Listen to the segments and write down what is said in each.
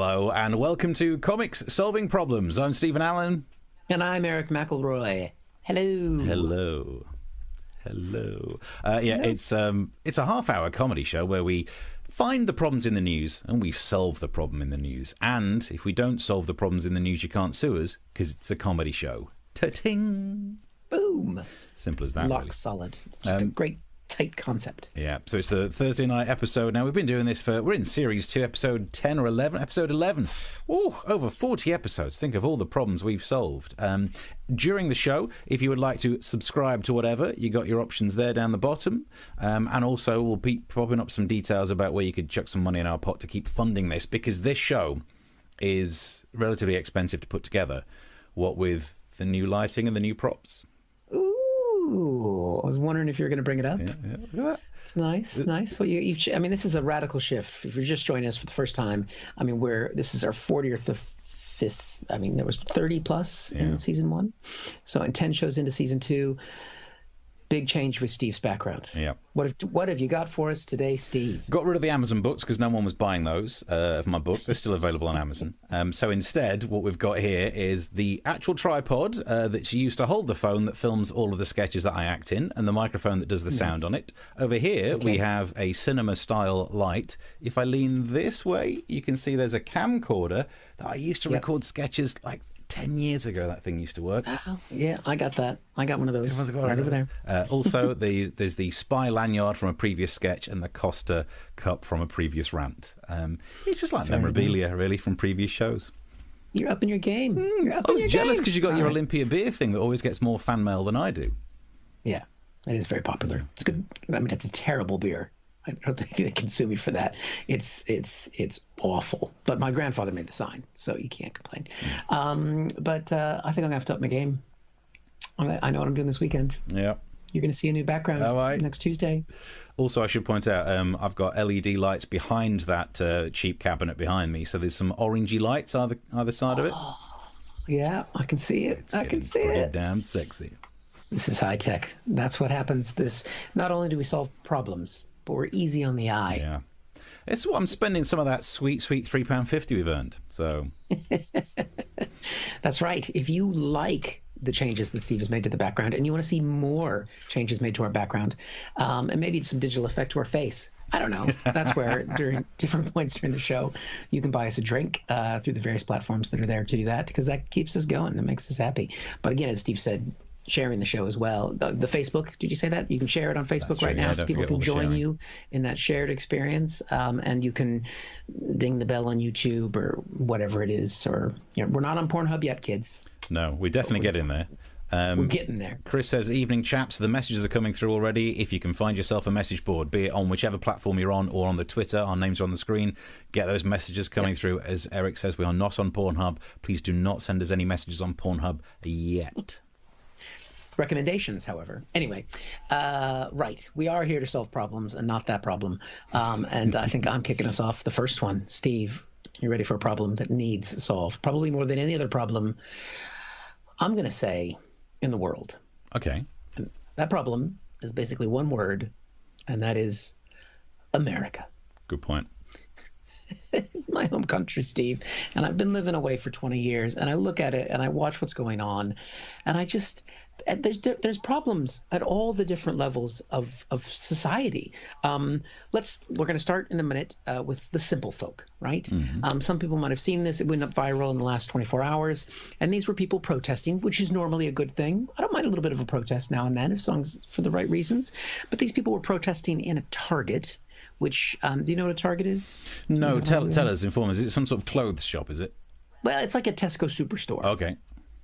Hello and welcome to Comics Solving Problems. I'm Stephen Allen. And I'm Eric McElroy. Hello. Hello. Hello. It's a half-hour comedy show where we find the problems in the news and we solve the problem in the news. And if we don't solve the problems in the news, you can't sue us because it's a comedy show. Ta-ting. Boom. Simple as that. Lock really. solid. It's just a great, tight concept. Yeah, so it's the Thursday night episode. Now, we've been doing this we're in Series 2, Episode 10 or 11. Episode 11. Ooh, over 40 episodes. Think of all the problems we've solved. During the show, if you would like to subscribe to whatever, you got your options there down the bottom. And also, we'll be popping up some details about where you could chuck some money in our pot to keep funding this, because this show is relatively expensive to put together, what with the new lighting and the new props. Ooh, I was wondering if you were going to bring it up. Yeah. It's nice. Well, this is a radical shift. If you're just joining us for the first time, this is our 40th or 5th. There was 30 plus in season 1, so in 10 shows into season 2. Big change with Steve's background. Yeah. What have you got for us today, Steve? Got rid of the Amazon books because no one was buying those of my book. They're still available on Amazon. So instead, what we've got here is the actual tripod that's used to hold the phone that films all of the sketches that I act in, and the microphone that does the sound on it. Over here, we have a cinema-style light. If I lean this way, you can see there's a camcorder that I used to record sketches like 10 years ago. That thing used to work. Yeah, I got that. I got one of those. Everyone's got right over there. Also, there's the spy lanyard from a previous sketch and the Costa cup from a previous rant. It's just like memorabilia, really, from previous shows. You're up in your game. I was jealous because you got your Olympia beer thing that always gets more fan mail than I do. Yeah, it is very popular. It's good. It's a terrible beer. I don't think they can sue me for that. It's awful. But my grandfather made the sign, so you can't complain. But I think I'm going to have to up my game. I know what I'm doing this weekend. Yeah. You're going to see a new background next Tuesday. Also, I should point out, I've got LED lights behind that cheap cabinet behind me. So there's some orangey lights either side of it. Yeah, I can see it. I can see pretty it. Damn sexy. This is high tech. That's what happens. Not only do we solve problems, but we're easy on the eye. Yeah. It's what I'm spending some of that sweet £3.50 we've earned. So that's right. If you like the changes that Steve has made to the background and you want to see more changes made to our background, and maybe some digital effect to our face, I don't know. That's where during different points during the show, you can buy us a drink through the various platforms that are there to do that, because that keeps us going. It makes us happy. But again, as Steve said, sharing the show as well. The Facebook, did you say that? You can share it on Facebook right now, so people can join you in that shared experience. And you can ding the bell on YouTube or whatever it is. Or we're not on Pornhub yet, kids. No, we definitely get in there. We're getting there. Chris says, evening chaps, the messages are coming through already. If you can find yourself a message board, be it on whichever platform you're on or on the Twitter, our names are on the screen, get those messages coming through. As Eric says, we are not on Pornhub. Please do not send us any messages on Pornhub yet. Recommendations, however. Anyway, right. We are here to solve problems and not that problem. And I think I'm kicking us off the first one. Steve, you ready for a problem that needs solved? Probably more than any other problem, I'm going to say, in the world. Okay. And that problem is basically one word, and that is America. Good point. It's my home country, Steve, and I've been living away for 20 years, and I look at it and I watch what's going on, and I just there's problems at all the different levels of society. We're going to start in a minute with the simple folk, right? Mm-hmm. Some people might have seen this. It went up viral in the last 24 hours, and these were people protesting, which is normally a good thing. I don't mind a little bit of a protest now and then, as long as it's for the right reasons. But these people were protesting in a Target. Which, do you know what a Target is? No, tell us, inform us. Is it some sort of clothes shop, is it? Well, it's like a Tesco superstore. Okay.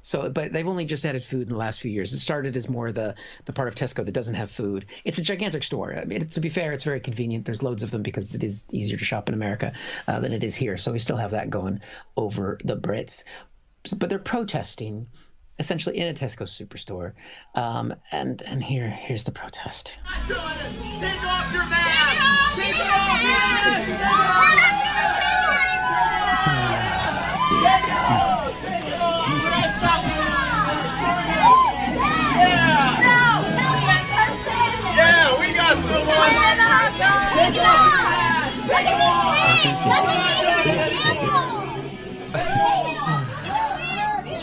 So, but they've only just added food in the last few years. It started as more the part of Tesco that doesn't have food. It's a gigantic store. I mean, to be fair, it's very convenient. There's loads of them because it is easier to shop in America than it is here. So we still have that going over the Brits. But they're protesting essentially in a Tesco superstore. And here's the protest. Take off your mask! Take it off! Yeah, we got someone! Take it off! Take it off!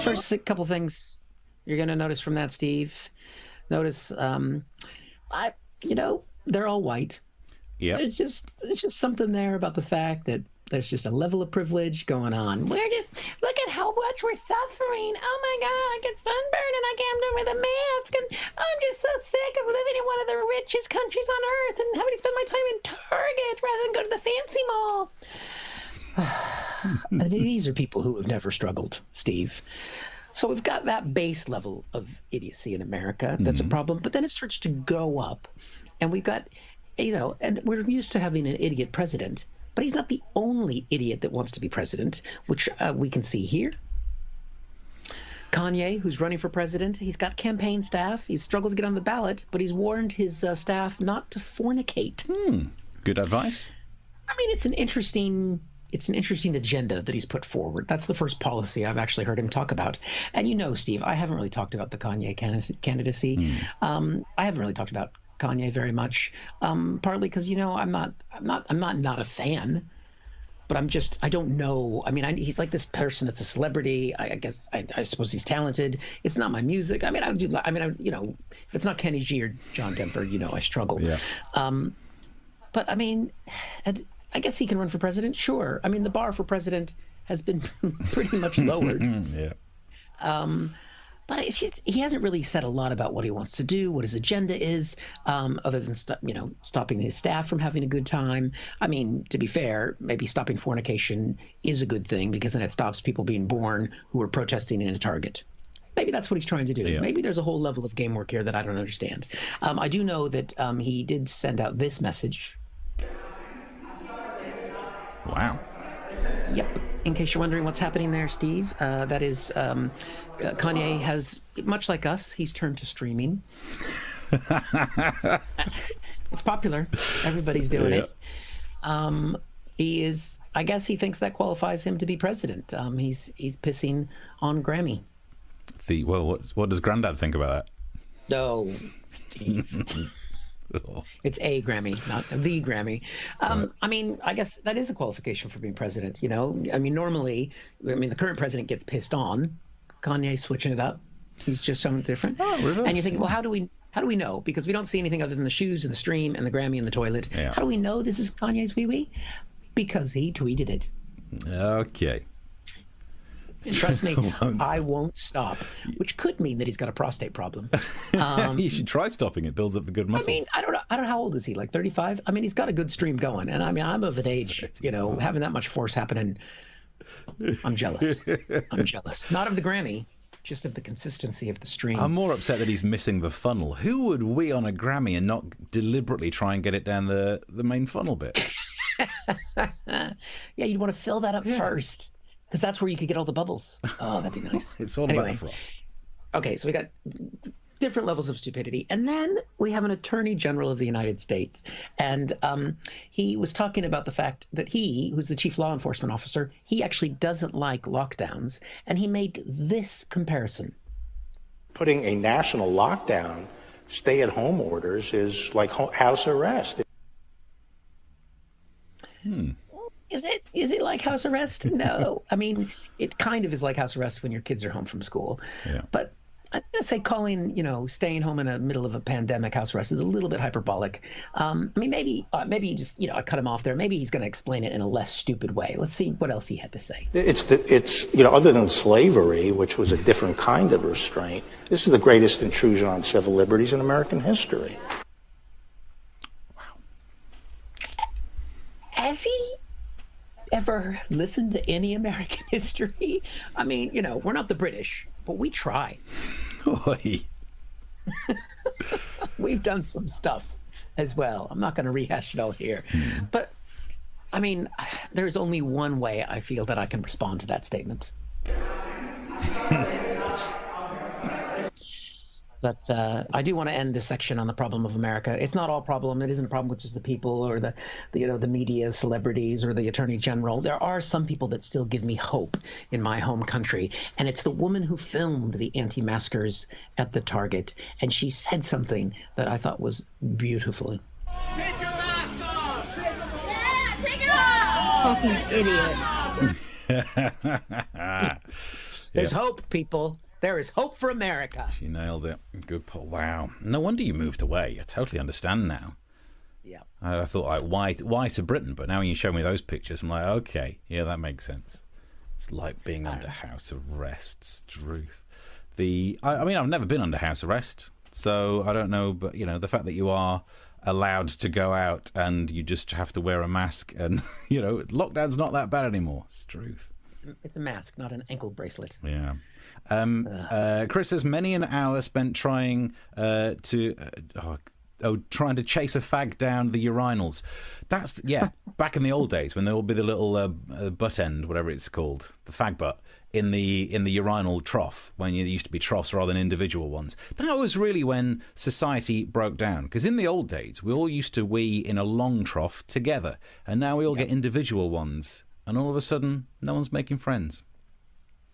First couple things you're going to notice from that, Steve. Notice, they're all white. Yeah. There's just something there about the fact that there's just a level of privilege going on. Look at how much we're suffering. Oh my God, I get sunburned and I can't do with a mask. And I'm just so sick of living in one of the richest countries on earth and having to spend my time in Target rather than go to the fancy mall. I mean, these are people who have never struggled, Steve. So we've got that base level of idiocy in America. That's a problem. But then it starts to go up. And we've got, and we're used to having an idiot president. But he's not the only idiot that wants to be president, which we can see here. Kanye, who's running for president, he's got campaign staff. He's struggled to get on the ballot, but he's warned his staff not to fornicate. Good advice. I mean, it's an interesting agenda that he's put forward. That's the first policy I've actually heard him talk about. And Steve, I haven't really talked about the Kanye candidacy. I haven't really talked about Kanye very much, partly because I'm not a fan, but I don't know. I mean, he's like this person that's a celebrity. I guess I suppose he's talented. It's not my music. If it's not Kenny G or John Denver, I struggle. Yeah. But I mean, I guess he can run for president. Sure. I mean, the bar for president has been pretty much lowered. Yeah. But he hasn't really said a lot about what he wants to do, what his agenda is, other than stopping his staff from having a good time. I mean, to be fair, maybe stopping fornication is a good thing because then it stops people being born who are protesting in a Target. Maybe that's what he's trying to do. Yeah. Maybe there's a whole level of game work here that I don't understand. I do know that he did send out this message. Wow. Yep. In case you're wondering what's happening there, Steve, that is Kanye has, much like us, he's turned to streaming. It's popular. Everybody's doing it. He is, I guess he thinks that qualifies him to be president. He's pissing on Grammy. What does Grandad think about that? Oh, Steve. It's a Grammy, not the Grammy. I mean, I guess that is a qualification for being president. I mean, normally, the current president gets pissed on. Kanye's switching it up. He's just something different. Reverse. And you think, well, how do we know? Because we don't see anything other than the shoes and the stream and the Grammy and the toilet. Yeah. How do we know this is Kanye's wee-wee? Because he tweeted it. Okay. And trust me, I won't stop, which could mean that he's got a prostate problem. You should try stopping it. Builds up the good muscles. I mean, I don't know how old is he? Like 35? I mean, he's got a good stream going. And I mean, I'm of an age, having that much force happening. I'm jealous. Not of the Grammy, just of the consistency of the stream. I'm more upset that he's missing the funnel. Who would wee on a Grammy and not deliberately try and get it down the main funnel bit? Yeah, you'd want to fill that up first. Because that's where you could get all the bubbles. Oh, that'd be nice. It's all about the froth. Okay, so we got different levels of stupidity. And then we have an Attorney General of the United States. And he was talking about the fact that he, who's the chief law enforcement officer, he actually doesn't like lockdowns. And he made this comparison. Putting a national lockdown, stay-at-home orders, is like house arrest. Is it like house arrest? No. I mean, it kind of is like house arrest when your kids are home from school. Yeah. But I'd say calling, staying home in the middle of a pandemic house arrest is a little bit hyperbolic. I mean, maybe just, I cut him off there. Maybe he's going to explain it in a less stupid way. Let's see what else he had to say. It's other than slavery, which was a different kind of restraint, this is the greatest intrusion on civil liberties in American history. Wow. Has he ever listened to any American history? I mean, we're not the British, but we try. Oi. We've done some stuff as well. I'm not going to rehash it all here. But, I mean, there's only one way I feel that I can respond to that statement. But I do want to end this section on the problem of America. It's not all problem. It isn't a problem with just the people or the media, celebrities, or the attorney general. There are some people that still give me hope in my home country. And it's the woman who filmed the anti-maskers at the Target. And she said something that I thought was beautiful. Take your mask off! Yeah, take it off! Fucking idiot. There's hope, people. There is hope for America. She nailed it. Good. Wow. No wonder you moved away. I totally understand now. Yeah. I thought, like, why to Britain? But now when you show me those pictures, I'm like, okay, yeah, that makes sense. It's like being under house arrest. Struth. I mean, I've never been under house arrest, so I don't know. But the fact that you are allowed to go out and you just have to wear a mask, and lockdown's not that bad anymore. Struth. It's a mask, not an ankle bracelet. Yeah. Chris says many an hour spent trying trying to chase a fag down the urinals. That's back in the old days when there would be the little butt end, whatever it's called, the fag butt in the urinal trough, when there used to be troughs rather than individual ones. That was really when society broke down, because in the old days we all used to wee in a long trough together, and now we all get individual ones, and all of a sudden no one's making friends.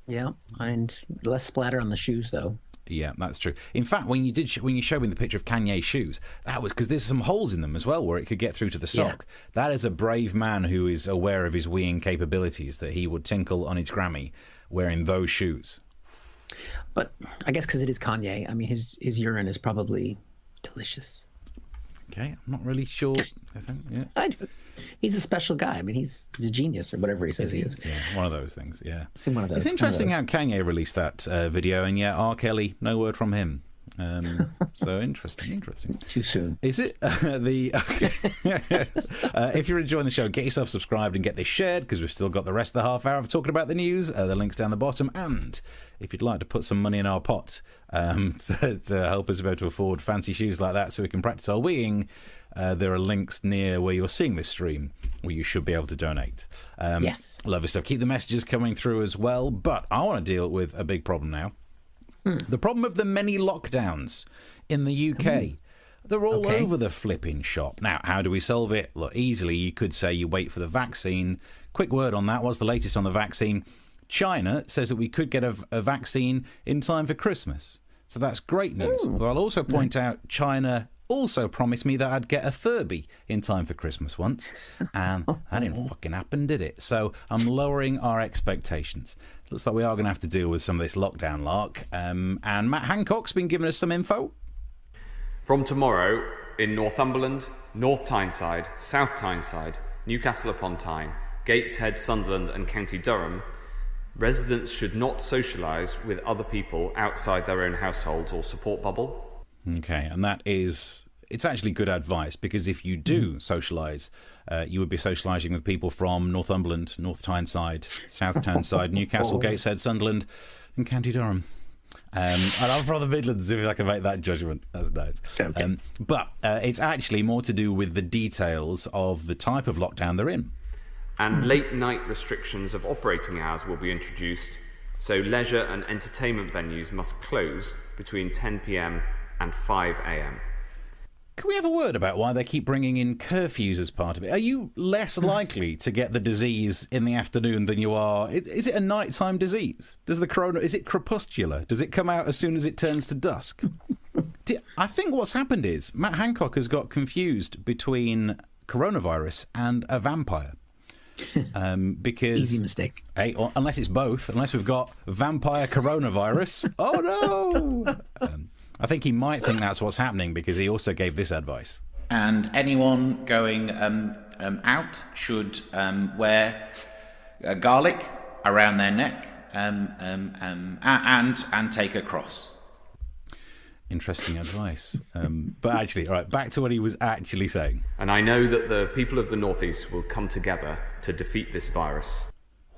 Yeah, and less splatter on the shoes though. Yeah, that's true. In fact, when you showed me the picture of Kanye's shoes, that was because there's some holes in them as well where it could get through to the sock. Yeah. That is a brave man who is aware of his weeing capabilities, that he would tinkle on his Grammy wearing those shoes. But I guess because it is Kanye, I mean, his urine is probably delicious. Okay, I'm not really sure. I think, yeah. He's a special guy. I mean, he's a genius or whatever he says he is. Yeah, one of those things. Yeah, it's one of those. It's interesting how Kanye released that video, and R. Kelly, no word from him. So interesting. Too soon. Is it? If you're enjoying the show, get yourself subscribed and get this shared, because we've still got the rest of the half hour of talking about the news. The link's down the bottom. And if you'd like to put some money in our pot to help us be able to afford fancy shoes like that so we can practice our weeing, there are links near where you're seeing this stream where you should be able to donate. Yes. Lovely stuff. Keep the messages coming through as well. But I want to deal with a big problem now. The problem of the many lockdowns in the UK. They're all over the flipping shop. Now, how do we solve it? Look, easily, you could say you wait for the vaccine. Quick word on that. What's the latest on the vaccine? China says that we could get a vaccine in time for Christmas. So that's great news. But I'll also point out China also promised me that I'd get a Furby in time for Christmas once, and that didn't fucking happen, did it? So I'm lowering our expectations. Looks like we are going to have to deal with some of this lockdown lark. And Matt Hancock's been giving us some info. From tomorrow, in Northumberland, North Tyneside, South Tyneside, Newcastle upon Tyne, Gateshead, Sunderland and County Durham, residents should not socialise with other people outside their own households or support bubble. Okay, and it's actually good advice, because if you do socialise, you would be socialising with people from Northumberland, North Tyneside, South Tyneside, Newcastle, Gateshead, Sunderland and County Durham. And I'm from the Midlands, if I can make that judgment. That's nice. Okay. But it's actually more to do with the details of the type of lockdown they're in. And late night restrictions of operating hours will be introduced, so leisure and entertainment venues must close between 10 p.m. and 5 a.m. Can we have a word about why they keep bringing in curfews as part of it? Are you less likely to get the disease in the afternoon than you are? Is it a nighttime disease? Is it crepuscular? Does it come out as soon as it turns to dusk? I think what's happened is Matt Hancock has got confused between coronavirus and a vampire. Because easy mistake. Unless it's both. Unless we've got vampire coronavirus. Oh no! I think he might think that's what's happening, because he also gave this advice. And anyone going out should wear garlic around their neck and take a cross. Interesting advice. But actually, all right, back to what he was actually saying. And I know that the people of the Northeast will come together to defeat this virus.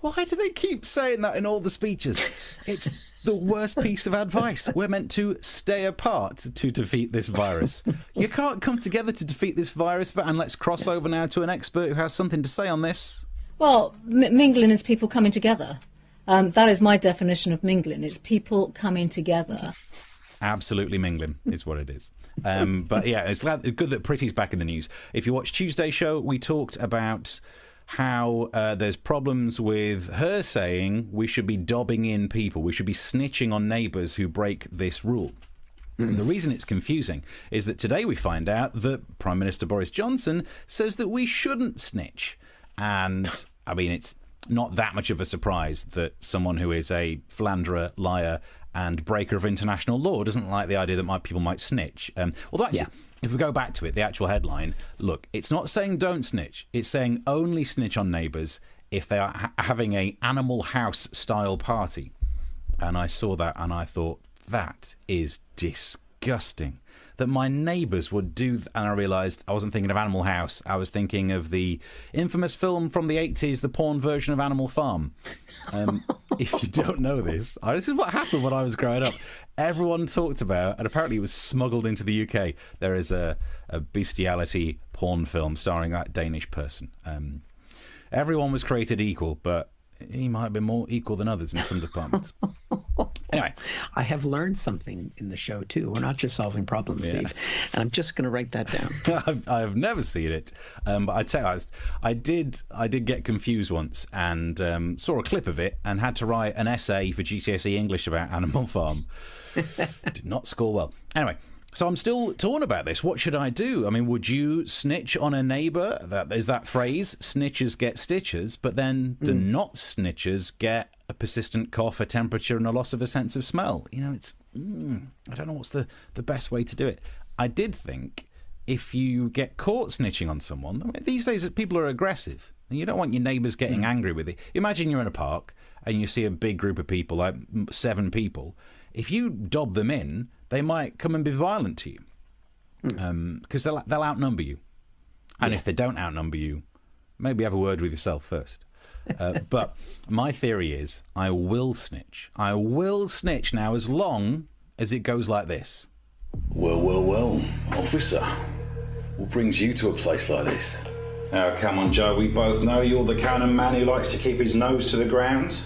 Why do they keep saying that in all the speeches? It's the worst piece of advice. We're meant to stay apart to defeat this virus. You can't come together to defeat this virus, and let's cross over now to an expert who has something to say on this. Well, mingling is people coming together. That is my definition of mingling. It's people coming together. Absolutely mingling is what it is. But yeah, it's good that Pretty's back in the news. If you watch Tuesday's show, we talked about how there's problems with her saying we should be dobbing in people, we should be snitching on neighbours who break this rule. And the reason it's confusing is that today we find out that Prime Minister Boris Johnson says that we shouldn't snitch. And I mean, it's not that much of a surprise that someone who is a philanderer, liar, and breaker of international law doesn't like the idea that people might snitch. Although actually, if we go back to it, the actual headline, look, it's not saying don't snitch. It's saying only snitch on neighbours if they are having a Animal House style party. And I saw that and I thought, that is disgusting. That my neighbours would do, and I realised I wasn't thinking of Animal House. I was thinking of the infamous film from the 80s, the porn version of Animal Farm. If you don't know this is what happened when I was growing up. Everyone talked about, and apparently it was smuggled into the UK. There is a bestiality porn film starring that Danish person. Everyone was created equal, but he might have been more equal than others in some departments. Anyway, I have learned something in the show too. We're not just solving problems, Steve. And I'm just going to write that down. I've never seen it, but I tell you, I did get confused once and saw a clip of it and had to write an essay for GCSE English about Animal Farm. Did not score well. Anyway. So I'm still torn about this. What should I do? I mean, would you snitch on a neighbour? There's that phrase, snitchers get stitches, but then do not snitchers get a persistent cough, a temperature, and a loss of a sense of smell? You know, it's... I don't know what's the best way to do it. I did think if you get caught snitching on someone... I mean, these days people are aggressive, and you don't want your neighbours getting angry with you. Imagine you're in a park, and you see a big group of people, like 7 people. If you dob them in, they might come and be violent to you because they'll outnumber you. And if they don't outnumber you, maybe have a word with yourself first. But my theory is I will snitch. I will snitch now as long as it goes like this. Well, officer. What brings you to a place like this? Oh, come on, Joe. We both know you're the kind of man who likes to keep his nose to the ground.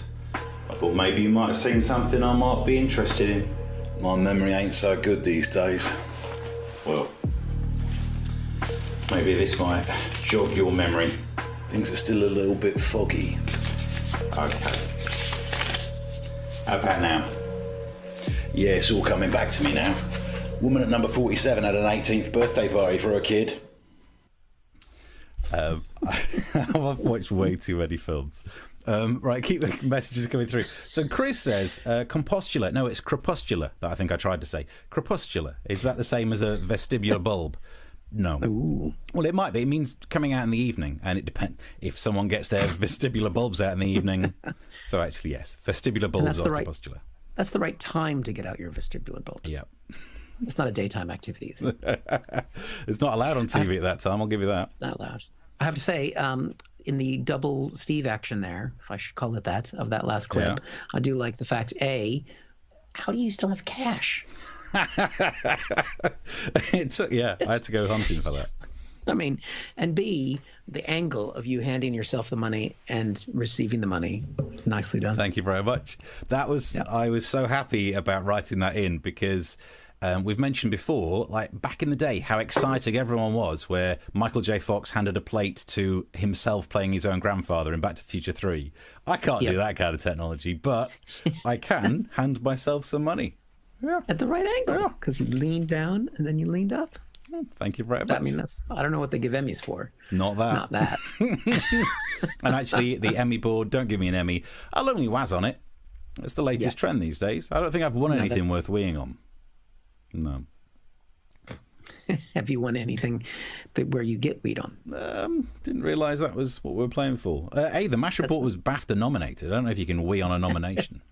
I thought maybe you might have seen something I might be interested in. My memory ain't so good these days. Well, maybe this might jog your memory. Things are still a little bit foggy. Okay. How about now? Yeah, it's all coming back to me now. Woman at number 47 had an 18th birthday party for her kid. I've watched way too many films. Right, keep the messages coming through. So Chris says compostula. No, it's crepuscular that I think I tried to say. Crepuscular. Is that the same as a vestibular bulb? No. Ooh. Well, it might be. It means coming out in the evening, and it depends if someone gets their vestibular bulbs out in the evening. So actually, yes, vestibular bulbs are crepuscular. That's the right time to get out your vestibular bulbs. Yeah. It's not a daytime activity, is it? It's not allowed on TV at that time, I'll give you that. Not allowed. I have to say, in the double Steve action there, if I should call it that, of that last clip, I do like the fact, A, how do you still have cash? I had to go hunting for that. I mean, and B, the angle of you handing yourself the money and receiving the money. It's nicely done. Thank you very much. That was, I was so happy about writing that in because we've mentioned before, like back in the day, how exciting everyone was where Michael J. Fox handed a plate to himself playing his own grandfather in Back to the Future 3. I can't do that kind of technology, but I can hand myself some money. Yeah. At the right angle, because you leaned down and then you leaned up. Thank you very much. I mean, I don't know what they give Emmys for. Not that. Not that. And actually, the Emmy board, don't give me an Emmy. I'll only waz on it. It's the latest trend these days. I don't think I've won anything worth weeing on. No. Have you won anything where you get weed on? Didn't realise that was what we were playing for. Hey, the MASH report was BAFTA nominated. I don't know if you can wee on a nomination.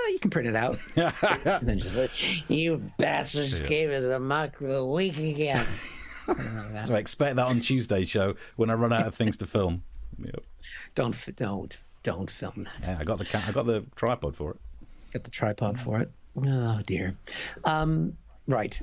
You can print it out. And then just like, you bastards gave us a Mock of the Week again. So I expect that on Tuesday's show when I run out of things to film. Yep. Don't film that. Yeah, I got the tripod for it. Got the tripod for it. Oh dear. Right.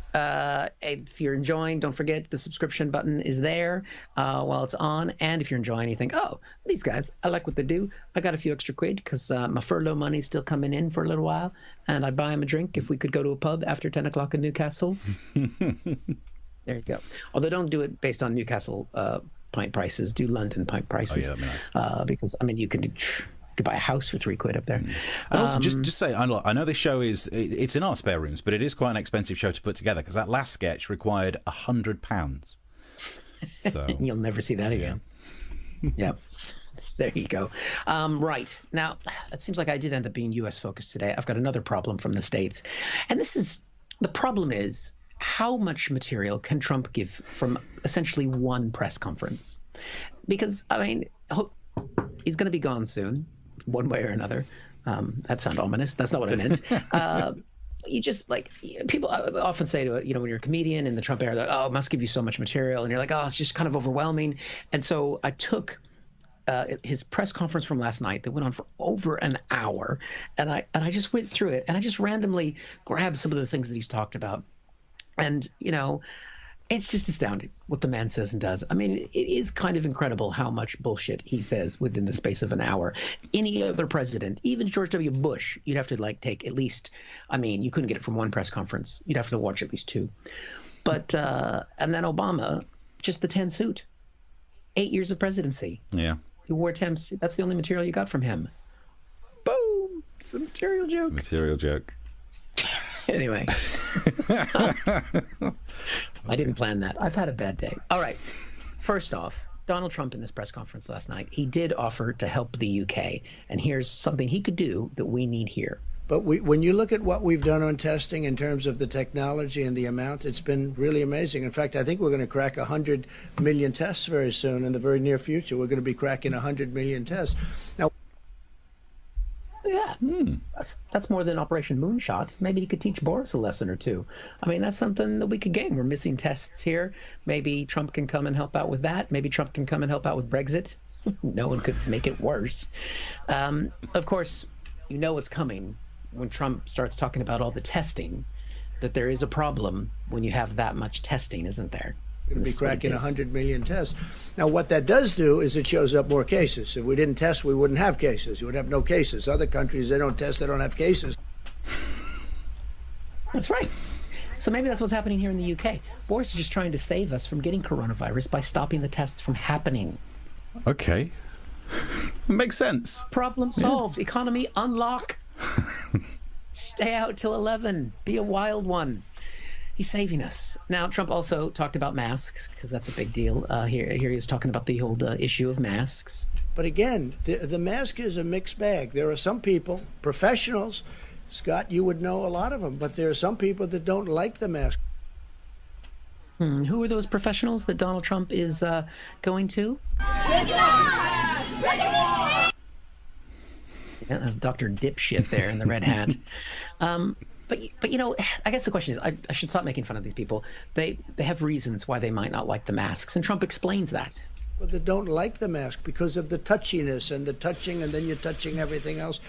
If you're enjoying, don't forget the subscription button is there while it's on. And if you're enjoying, you think, oh, these guys, I like what they do. I got a few extra quid because my furlough money's still coming in for a little while. And I'd buy them a drink if we could go to a pub after 10 o'clock in Newcastle. There you go. Although don't do it based on Newcastle pint prices. Do London pint prices. Oh, yeah, that'd be nice. Because, I mean, you could buy a house for £3 up there. And also, just say, I know this show it's in our spare rooms, but it is quite an expensive show to put together because that last sketch required £100. So you'll never see that again. Yeah. There you go. Right. Now, it seems like I did end up being U.S. focused today. I've got another problem from the States. And the problem is, how much material can Trump give from essentially one press conference? Because, I mean, he's going to be gone soon, one way or another. That sounded ominous. That's not what I meant. You just, like, people often say to it, when you're a comedian in the Trump era, like, oh, it must give you so much material. And you're like, oh, it's just kind of overwhelming. And so I took his press conference from last night that went on for over an hour, and I just went through it, and I just randomly grabbed some of the things that he's talked about. And, it's just astounding what the man says and does. I mean, it is kind of incredible how much bullshit he says within the space of an hour. Any other president, even George W. Bush, you'd have to take at least, you couldn't get it from one press conference. You'd have to watch at least two. But, and then Obama, just the 10 suit, 8 years of presidency. Yeah. He wore a 10 suit. That's the only material you got from him. Boom. It's a material joke. It's a material joke. Anyway. I didn't plan that. I've had a bad day. All right. First off, Donald Trump in this press conference last night, he did offer to help the UK. And here's something he could do that we need here. But when you look at what we've done on testing in terms of the technology and the amount, it's been really amazing. In fact, I think we're going to crack 100 million tests very soon. In the very near future, we're going to be cracking 100 million tests. Now, yeah, that's more than Operation Moonshot. Maybe he could teach Boris a lesson or two. I mean, that's something that we could gain. We're missing tests here. Maybe Trump can come and help out with that. Maybe Trump can come and help out with Brexit. No one could make it worse. Of course, you know what's coming when Trump starts talking about all the testing, that there is a problem when you have that much testing, isn't there? Going to be cracking 100 million tests. Now, what that does do is it shows up more cases. If we didn't test, we wouldn't have cases. You would have no cases. Other countries, they don't test, they don't have cases. That's right. So maybe that's what's happening here in the UK. Boris is just trying to save us from getting coronavirus by stopping the tests from happening. Okay. Makes sense. Problem solved. Yeah. Economy unlock. Stay out till 11. Be a wild one. He's saving us. Now, Trump also talked about masks, because that's a big deal. Here he is talking about the whole issue of masks. But again, the mask is a mixed bag. There are some people, professionals, Scott, you would know a lot of them, but there are some people that don't like the mask. Who are those professionals that Donald Trump is going to? Yeah, that's Dr. Dipshit there in the red hat. But I guess the question is, I should stop making fun of these people. They have reasons why they might not like the masks, and Trump explains that. Well, they don't like the mask because of the touchiness and the touching, and then you're touching everything else.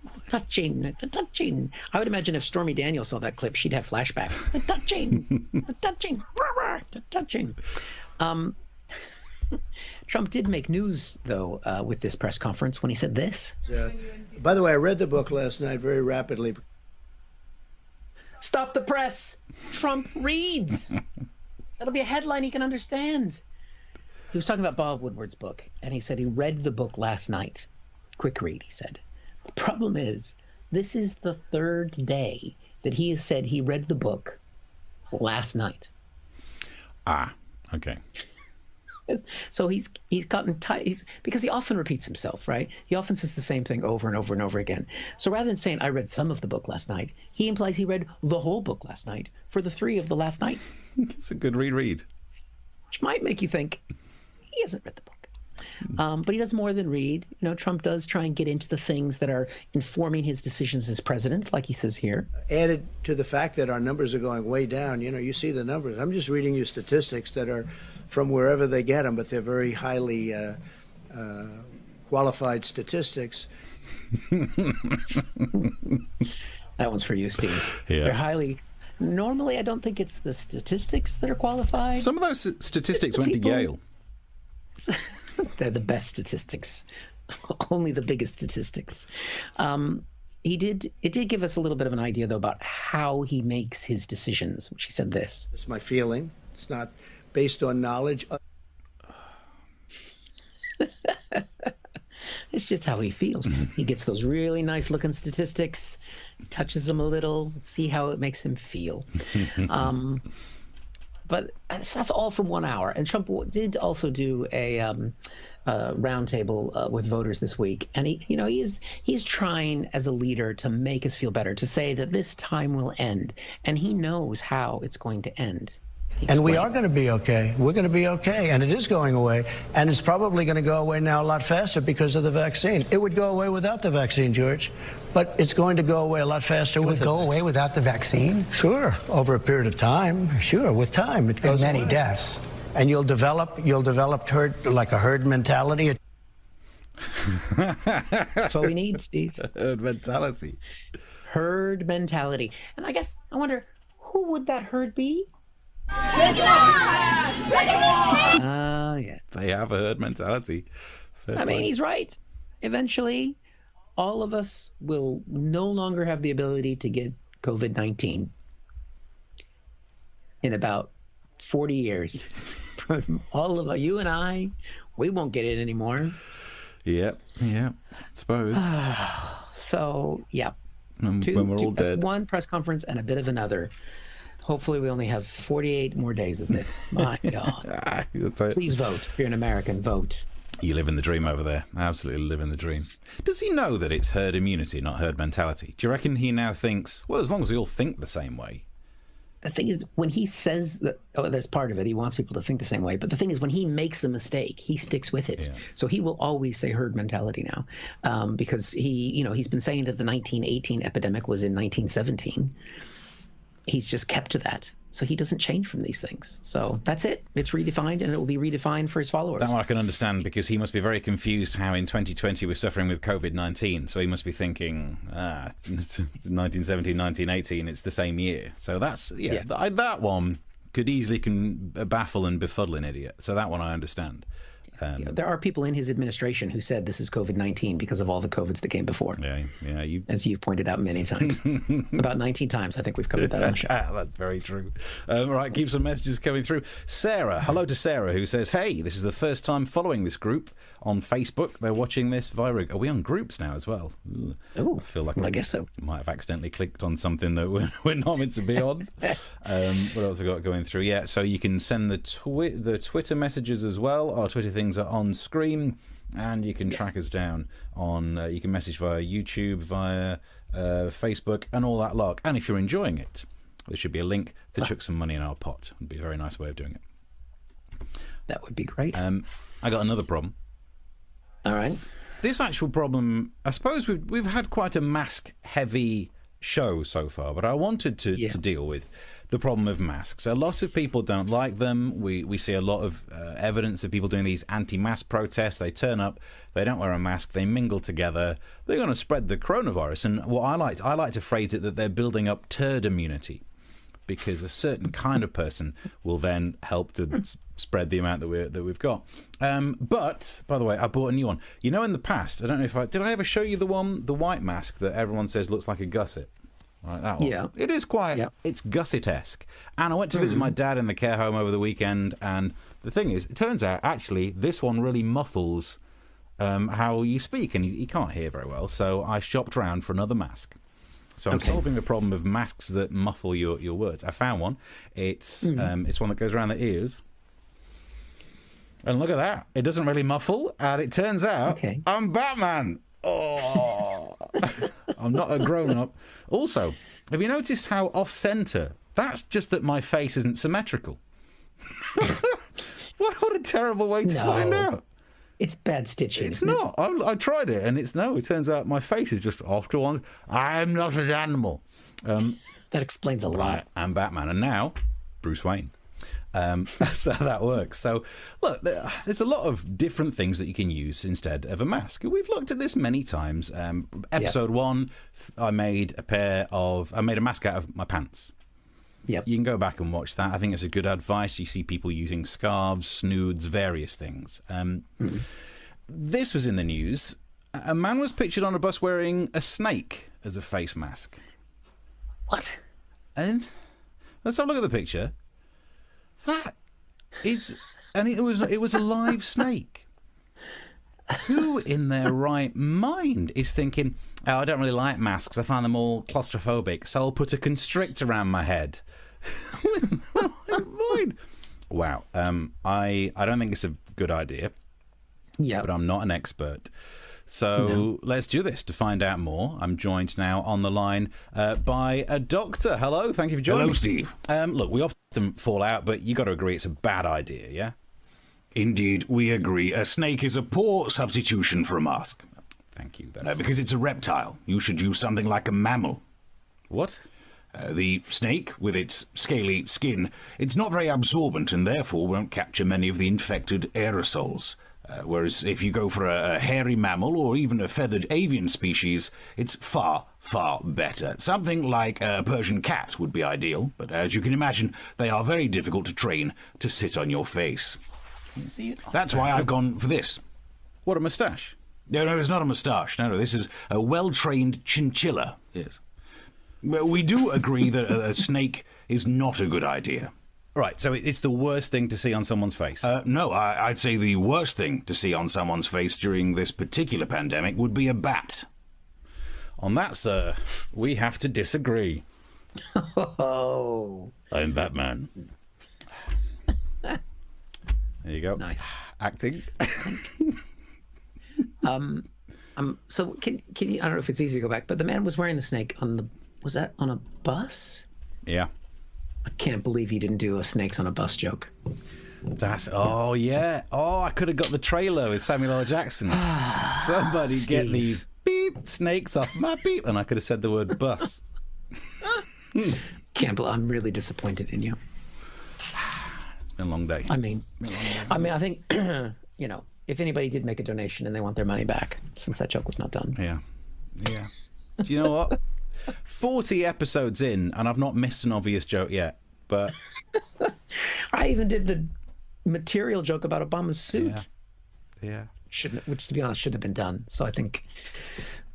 The touching. I would imagine if Stormy Daniels saw that clip, she'd have flashbacks. The touching. Trump did make news, though, with this press conference when he said this. By the way, I read the book last night very rapidly. Stop the press. Trump reads. That'll be a headline he can understand. He was talking about Bob Woodward's book, and he said he read the book last night. Quick read, he said. The problem is, this is the third day that he has said he read the book last night. Ah, okay. So he's gotten tight because he often repeats himself, right? He often says the same thing over and over and over again. So rather than saying I read some of the book last night, he implies he read the whole book last night for the 3 of the last nights. It's a good reread. Which might make you think he hasn't read the book. But he does more than read. Trump does try and get into the things that are informing his decisions as president, like he says here. Added to the fact that our numbers are going way down, you see the numbers. I'm just reading you statistics that are from wherever they get them, but they're very highly qualified statistics. That one's for you, Steve. Yeah. They're highly... Normally, I don't think it's the statistics that are qualified. Some of those statistics went to Yale. They're the best statistics. Only the biggest statistics. It did give us a little bit of an idea, though, about how he makes his decisions, which he said this. It's my feeling. It's not based on knowledge. It's just how he feels. He gets those really nice looking statistics, touches them a little, see how it makes him feel. but that's all from 1 hour. And Trump did also do a roundtable with voters this week, and he's trying as a leader to make us feel better, to say that this time will end, and he knows how it's going to end. And we are going to be okay. We're going to be okay. And it is going away. And it's probably going to go away now a lot faster because of the vaccine. It would go away without the vaccine, George. But it's going to go away a lot faster with it. It would go away without the vaccine? Sure. Over a period of time. Sure. With time. It goes and many away. deaths. And you'll develop like a herd mentality. That's what we need, Steve. Herd mentality. Herd mentality. And I wonder, who would that herd be? Yes. They have a herd mentality. I mean, he's right. Eventually, all of us will no longer have the ability to get COVID-19 in about 40 years. All of you and I, we won't get it anymore. Yeah, suppose. So, yeah. When we're all dead. One press conference and a bit of another. Hopefully we only have 48 more days of this. My God. Please vote. If you're an American, vote. You live in the dream over there. Absolutely live in the dream. Does he know that it's herd immunity, not herd mentality? Do you reckon he now thinks, well, as long as we all think the same way? The thing is, when he says that, there's part of it, he wants people to think the same way. But the thing is, when he makes a mistake, he sticks with it. Yeah. So he will always say herd mentality now, because he's been saying that the 1918 epidemic was in 1917. He's just kept to that. So he doesn't change from these things. So that's it. It's redefined, and it will be redefined for his followers. That one I can understand, because he must be very confused how in 2020 we're suffering with COVID-19. So he must be thinking, 1917, 1918, it's the same year. So that's, that one could easily baffle and befuddle an idiot. So that one I understand. There are people in his administration who said this is COVID-19 because of all the COVIDs that came before. Yeah. As you've pointed out many times. About 19 times, I think we've covered that on the show. That's very true. All right, keep some messages coming through. Sarah, hello to Sarah, who says, hey, this is the first time following this group on Facebook. They're watching this via... Are we on groups now as well? Oh, I feel like I guess so. Might have accidentally clicked on something that we're not meant to be on. What else have we got going through? Yeah, so you can send the Twitter messages as well. Our Twitter things are on screen, and you can track us down on... you can message via YouTube, via Facebook, and all that lot. And if you're enjoying it, there should be a link to chuck some money in our pot. It'd be a very nice way of doing it. That would be great. I got another problem. All right. This actual problem, I suppose we've had quite a mask-heavy show so far, but I wanted to deal with the problem of masks. A lot of people don't like them. We see a lot of evidence of people doing these anti-mask protests. They turn up, they don't wear a mask, they mingle together. They're going to spread the coronavirus. And what I like to phrase it that they're building up turd immunity, because a certain kind of person will then help to spread the amount that we've got. But by the way, I bought a new one. You know, in the past, I don't know if did I ever show you the white mask that everyone says looks like a gusset? Right, that one. Yeah. It is quite. Yeah. It's gusset-esque. And I went to visit my dad in the care home over the weekend, and the thing is, it turns out actually this one really muffles how you speak, and he can't hear very well. So I shopped around for another mask. So I'm solving the problem of masks that muffle your words. I found one. It's one that goes around the ears. And look at that. It doesn't really muffle. And it turns out I'm Batman. Oh, I'm not a grown-up. Also, have you noticed how off-centre? That's just that my face isn't symmetrical. What a terrible way to find out. It's bad stitching. It's not. I tried it, and it turns out my face is just off to one. I'm not an animal. That explains a lot. I'm Batman, and now Bruce Wayne. That's how that works. So, look, there's a lot of different things that you can use instead of a mask. We've looked at this many times. Episode 1, I made a mask out of my pants. Yep. You can go back and watch that. I think it's a good advice. You see people using scarves, snoods, various things. This was in the news. A man was pictured on a bus wearing a snake as a face mask. What? And let's have a look at the picture. That is, and it was a live snake. Who in their right mind is thinking, oh, I don't really like masks, I find them all claustrophobic, so I'll put a constrictor around my head? My fine. Wow. I don't think it's a good idea. Yeah. But I'm not an expert. So let's do this. To find out more, I'm joined now on the line by a doctor. Hello, thank you for joining me. Hello, Steve. Look, we often fall out, but you got to agree it's a bad idea, yeah? Indeed, we agree. A snake is a poor substitution for a mask. Thank you. Because it's a reptile. You should use something like a mammal. What? The snake, with its scaly skin, it's not very absorbent and therefore won't capture many of the infected aerosols. Whereas if you go for a hairy mammal or even a feathered avian species, it's far, far better. Something like a Persian cat would be ideal, but as you can imagine, they are very difficult to train to sit on your face. That's why I've gone for this. What, a moustache? No, it's not a moustache. No, this is a well-trained chinchilla. Yes. Well, we do agree that a snake is not a good idea. Right, so it's the worst thing to see on someone's face? No, I'd say the worst thing to see on someone's face during this particular pandemic would be a bat. On that, sir, we have to disagree. Oh. I'm Batman. There you go. Nice. Acting. So can you, I don't know if it's easy to go back, but the man was wearing the snake was that on a bus? Yeah. I can't believe you didn't do a snakes on a bus joke. Oh yeah. Oh, I could have got the trailer with Samuel L. Jackson. Somebody get these beep snakes off my beep, and I could have said the word bus. Can't believe, I'm really disappointed in you. It's been a long day. I mean, I think if anybody did make a donation and they want their money back, since that joke was not done. Yeah. Do you know what? 40 episodes in, and I've not missed an obvious joke yet. But I even did the material joke about Obama's suit. Yeah. Which, to be honest, should have been done. So I think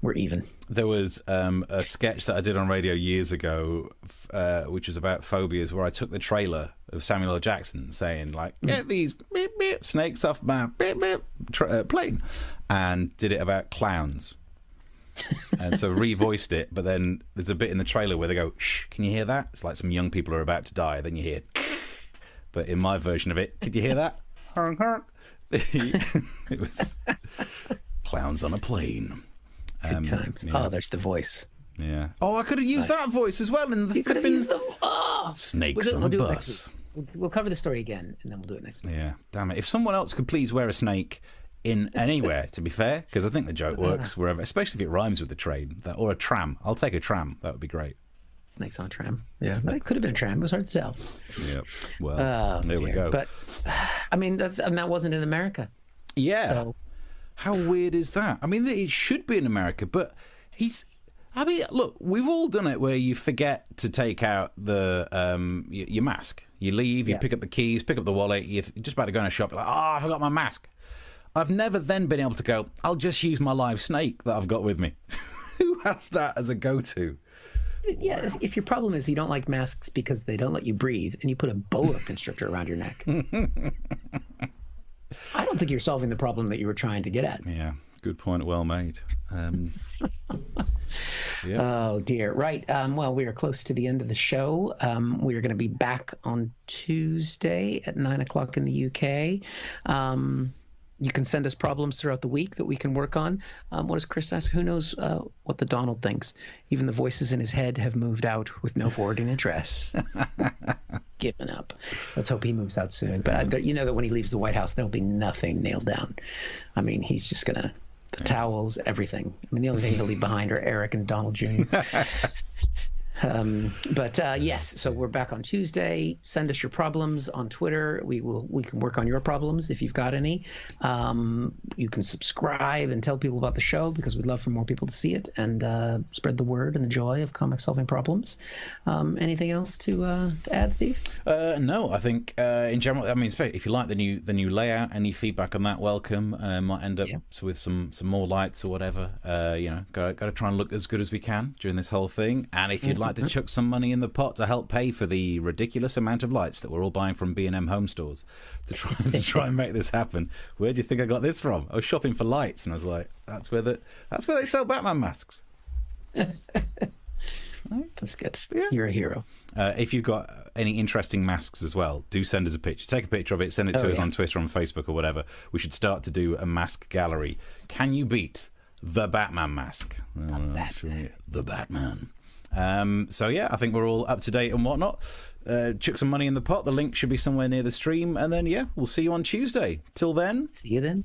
we're even. There was a sketch that I did on radio years ago, which was about phobias, where I took the trailer of Samuel L. Jackson saying, like, get these beep, beep, snakes off my beep, beep, plane, and did it about clowns. And so revoiced it, but then there's a bit in the trailer where they go, shh, can you hear that? It's like some young people are about to die. Then you hear, but in my version of it, could you hear that? It was clowns on a plane. Good times. Yeah. Oh, there's the voice. Yeah. Oh, I could have used that voice as well in the flipping snakes on a bus. We'll cover the story again, and then we'll do it next week. Yeah. Damn it. If someone else could please wear a snake in anywhere, to be fair, because I think the joke works wherever, especially if it rhymes with the train or a tram. I'll take a tram. That would be great. Snakes on a tram. Yeah, but it could have been a tram. It was hard to tell. Yeah. Well, there we go. But I mean, that wasn't in America. Yeah. So. How weird is that? I mean, it should be in America, but look, we've all done it where you forget to take out the your mask. You leave, you pick up the keys, pick up the wallet, you're just about to go in a shop, you're like, I forgot my mask. I've never then been able to go, I'll just use my live snake that I've got with me. Who has that as a go-to? Yeah, if your problem is you don't like masks because they don't let you breathe, and you put a boa constrictor around your neck, I don't think you're solving the problem that you were trying to get at. Yeah, good point. Well made. Yeah. Oh, dear. Right. Well, we are close to the end of the show. We are going to be back on Tuesday at 9 o'clock in the UK. You can send us problems throughout the week that we can work on. What does Chris ask? Who knows what the Donald thinks? Even the voices in his head have moved out with no forwarding address. Given up. Let's hope he moves out soon. But you know that when he leaves the White House, there'll be nothing nailed down. I mean, he's just going to, the towels, everything. I mean, the only thing he'll leave behind are Eric and Donald Jr. Yes, so we're back on Tuesday. Send us your problems on Twitter. We can work on your problems if you've got any. You can subscribe and tell people about the show, because we'd love for more people to see it and spread the word and the joy of comic solving problems. Anything else to add, Steve? No, I think in general, I mean, if you like the new layout, any feedback on that, welcome. Might end up with some more lights or whatever. Got to try and look as good as we can during this whole thing. And if you'd like to chuck some money in the pot to help pay for the ridiculous amount of lights that we're all buying from B&M home stores to try and make this happen, where do you think I got this from? I was shopping for lights, and I was like, that's where they sell Batman masks. Right? That's good. Yeah. You're a hero. If you've got any interesting masks as well, do send us a picture. Take a picture of it, send it to us on Twitter, on Facebook, or whatever. We should start to do a mask gallery. Can you beat the Batman mask? The Batman. So yeah, I think we're all up to date and whatnot. Chuck some money in the pot. The link should be somewhere near the stream, and then yeah, we'll see you on Tuesday. Till then, see you then.